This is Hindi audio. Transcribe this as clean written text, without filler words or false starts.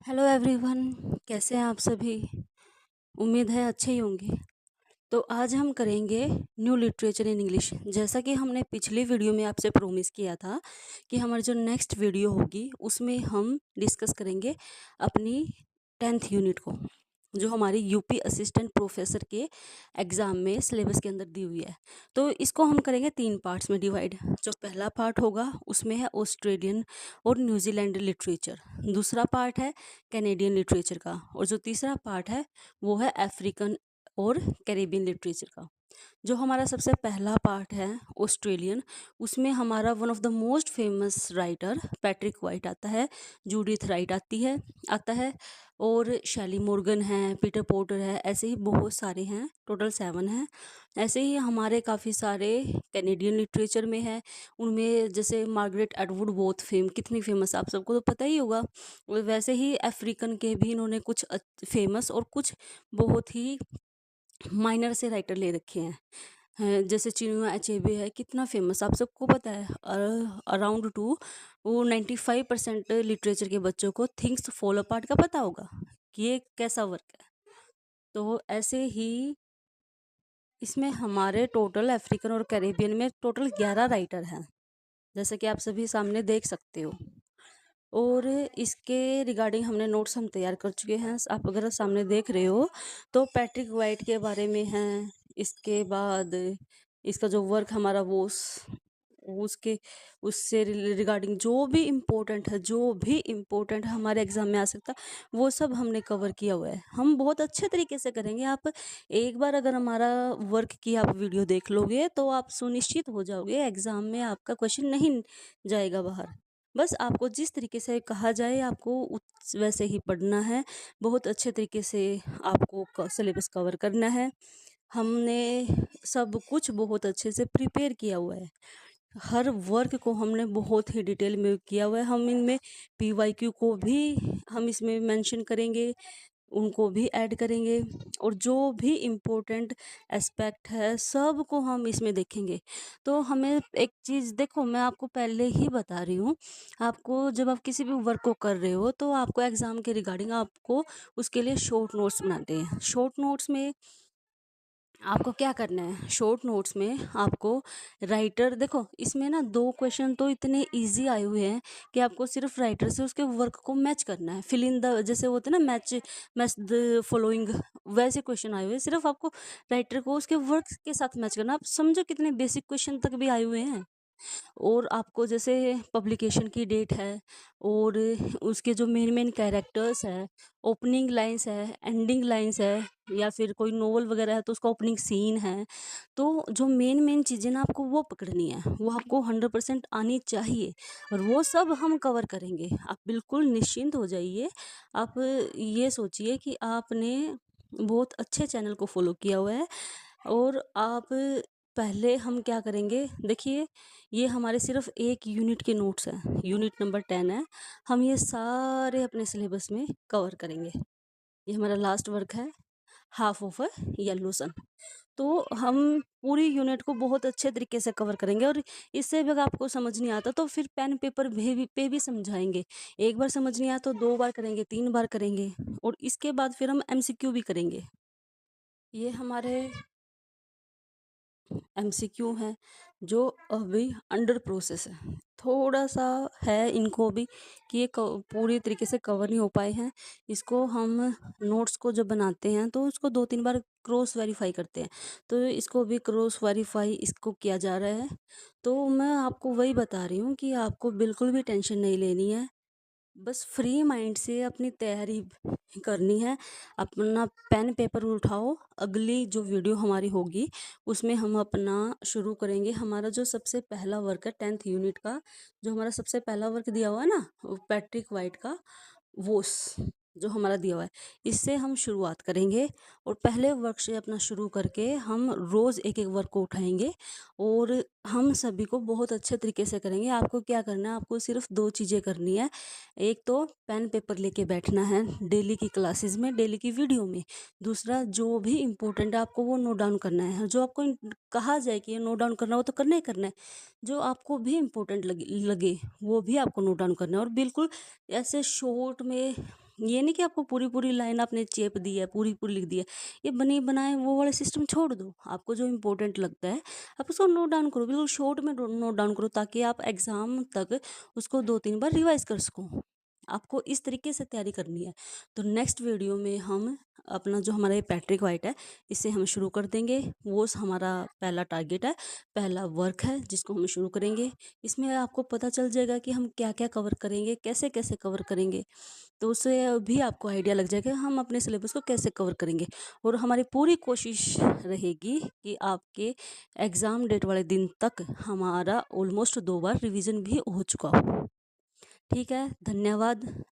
Hello everyone. कैसे हैं आप सभी? उम्मीद है अच्छे ही होंगे। तो आज हम करेंगे न्यू लिटरेचर इन इंग्लिश। जैसा कि हमने पिछली वीडियो में आपसे प्रॉमिस किया था कि हमारी जो नेक्स्ट वीडियो होगी उसमें हम डिस्कस करेंगे अपनी 10th यूनिट को, जो हमारी यूपी असिस्टेंट प्रोफेसर के एग्ज़ाम में सिलेबस के अंदर दी हुई है। तो इसको हम करेंगे 3 पार्ट्स में डिवाइड। जो पहला पार्ट होगा उसमें है ऑस्ट्रेलियन और न्यूजीलैंड लिटरेचर, दूसरा पार्ट है कैनेडियन लिटरेचर का, और जो तीसरा पार्ट है वो है अफ्रीकन और कैरेबियन लिटरेचर का। जो हमारा सबसे पहला पार्ट है ऑस्ट्रेलियन, उसमें हमारा one of the most famous writer Patrick white आता है, जूडिथ राइट आता है, और शैली मॉर्गन है, पीटर पोर्टर है, ऐसे ही बहुत सारे हैं, टोटल 7 हैं। ऐसे ही हमारे काफ़ी सारे कैनेडियन लिटरेचर में है। उनमें जैसे मार्गरेट एटवुड बहुत कितनी फेमस, आप सबको तो पता ही होगा। वैसे ही अफ्रीकन के भी इन्होंने कुछ फेमस और कुछ बहुत ही माइनर से राइटर ले रखे जैसे चिनुआ अचेबे है, कितना फेमस, आप सबको पता है। अराउंड टू वो 95% लिटरेचर के बच्चों को थिंग्स फॉलो अपार्ट का पता होगा कि ये कैसा वर्क है। तो ऐसे ही इसमें हमारे टोटल अफ्रीकन और कैरेबियन में टोटल 11 राइटर हैं, जैसे कि आप सभी सामने देख सकते हो। और इसके रिगार्डिंग हमने नोट्स हम तैयार कर चुके हैं, आप अगर सामने देख रहे हो तो पैट्रिक वाइट के बारे में है। इसके बाद इसका जो वर्क हमारा उसके उससे रिगार्डिंग जो भी इम्पोर्टेंट हमारे एग्जाम में आ सकता, वो सब हमने कवर किया हुआ है। हम बहुत अच्छे तरीके से करेंगे। आप एक बार अगर हमारा वर्क की आप वीडियो देख लोगे तो आप सुनिश्चित हो जाओगे एग्जाम में आपका क्वेश्चन नहीं जाएगा बाहर। बस आपको जिस तरीके से कहा जाए आपको वैसे ही पढ़ना है। बहुत अच्छे तरीके से आपको सिलेबस कवर करना है। हमने सब कुछ बहुत अच्छे से प्रिपेयर किया हुआ है। हर वर्क को हमने बहुत ही डिटेल में किया हुआ है। हम इनमें पीवाईक्यू को भी हम इसमें मेंशन करेंगे, उनको भी ऐड करेंगे, और जो भी इम्पोर्टेंट एस्पेक्ट है सब को हम इसमें देखेंगे। तो हमें एक चीज़ देखो, मैं आपको पहले ही बता रही हूँ, आपको जब आप किसी भी वर्क को कर रहे हो तो आपको एग्ज़ाम के रिगार्डिंग आपको उसके लिए शॉर्ट नोट्स बनाते हैं। शॉर्ट नोट्स में आपको क्या करना है, शॉर्ट नोट्स में आपको राइटर, देखो इसमें ना 2 क्वेश्चन तो इतने इजी आए हुए हैं कि आपको सिर्फ राइटर से उसके वर्क को मैच करना है। फिल इन द, जैसे होते हैं ना, मैच मैच द फॉलोइंग, वैसे क्वेश्चन आए हुए हैं। सिर्फ आपको राइटर को उसके वर्क के साथ मैच करना। आप समझो कितने बेसिक क्वेश्चन तक भी आए हुए हैं। और आपको जैसे पब्लिकेशन की डेट है, और उसके जो मेन मेन कैरेक्टर्स है, ओपनिंग लाइंस है, एंडिंग लाइंस है, या फिर कोई नोवेल वगैरह है तो उसका ओपनिंग सीन है। तो जो मेन मेन चीज़ें ना आपको वो पकड़नी है, वो आपको 100% आनी चाहिए, और वो सब हम कवर करेंगे। आप बिल्कुल निश्चिंत हो जाइए। आप ये सोचिए कि आपने बहुत अच्छे चैनल को फॉलो किया हुआ है। और आप पहले हम क्या करेंगे, देखिए ये हमारे सिर्फ एक यूनिट के नोट्स हैं, यूनिट नंबर 10 है। हम ये सारे अपने सिलेबस में कवर करेंगे। ये हमारा लास्ट वर्क है, half of a yellow sun. तो हम पूरी यूनिट को बहुत अच्छे तरीके से कवर करेंगे, और इससे भी अगर आपको समझ नहीं आता तो फिर पेन पेपर पे भी समझाएंगे। एक बार समझ नहीं आया तो 2 बार करेंगे, 3 बार करेंगे, और इसके बाद फिर हम एमसीक्यू भी करेंगे। ये हमारे एमसीक्यू हैं जो अभी अंडर प्रोसेस है। थोड़ा सा है इनको भी कि ये पूरी तरीके से कवर नहीं हो पाए हैं। इसको हम नोट्स को जब बनाते हैं तो उसको 2-3 बार क्रॉस वेरीफाई करते हैं। तो इसको भी क्रॉस वेरीफाई इसको किया जा रहा है। तो मैं आपको वही बता रही हूँ कि आपको बिल्कुल भी टेंशन नहीं लेनी है। बस फ्री माइंड से अपनी तैयारी करनी है। अपना पेन पेपर उठाओ, अगली जो वीडियो हमारी होगी उसमें हम अपना शुरू करेंगे। हमारा जो सबसे पहला वर्क है 10th यूनिट का, जो हमारा सबसे पहला वर्क दिया हुआ है ना, पैट्रिक वाइट का वोस, जो हमारा दिया हुआ है, इससे हम शुरुआत करेंगे। और पहले वर्क से अपना शुरू करके हम रोज़ एक एक वर्क को उठाएंगे, और हम सभी को बहुत अच्छे तरीके से करेंगे। आपको क्या करना है, आपको सिर्फ 2 चीज़ें करनी है। एक तो पेन पेपर लेके बैठना है डेली की क्लासेस में, डेली की वीडियो में। दूसरा, जो भी इम्पोर्टेंट है आपको वो नोट डाउन करना है। जो आपको कहा जाए कि ये नोट डाउन करना, वो तो करना ही करना है। जो आपको भी इम्पोर्टेंट लगे वो भी आपको नोट डाउन करना है, और बिल्कुल ऐसे शॉर्ट में ये नहीं कि आपको पूरी-पूरी लाइन आपने चेप दी है, पूरी-पूरी लिख दी है। ये बने-बनाए वो वाला सिस्टम छोड़ दो। आपको जो इम्पोर्टेंट लगता है, आप उसको नोट डाउन करो, बिल्कुल शॉर्ट में नोट डाउन करो ताकि आप एग्ज़ाम तक उसको 2-3 बार रिवाइज़ कर सको। आपको इस तरीके से तैयारी करनी है। तो नेक्स्ट वीडियो में हम अपना जो हमारा ये पैट्रिक व्हाइट है, इसे हम शुरू कर देंगे। वो हमारा पहला टारगेट है, पहला वर्क है जिसको हम शुरू करेंगे। इसमें आपको पता चल जाएगा कि हम क्या-क्या कवर करेंगे, कैसे-कैसे कवर करेंगे। तो उससे भी आपको आइडिया लग जाएगा हम अपने सिलेबस को कैसे कवर करेंगे। और हमारी पूरी कोशिश रहेगी कि आपके एग्ज़ाम डेट वाले दिन तक हमारा ऑलमोस्ट 2 बार रिवीजन भी हो चुका हो। ठीक है, धन्यवाद।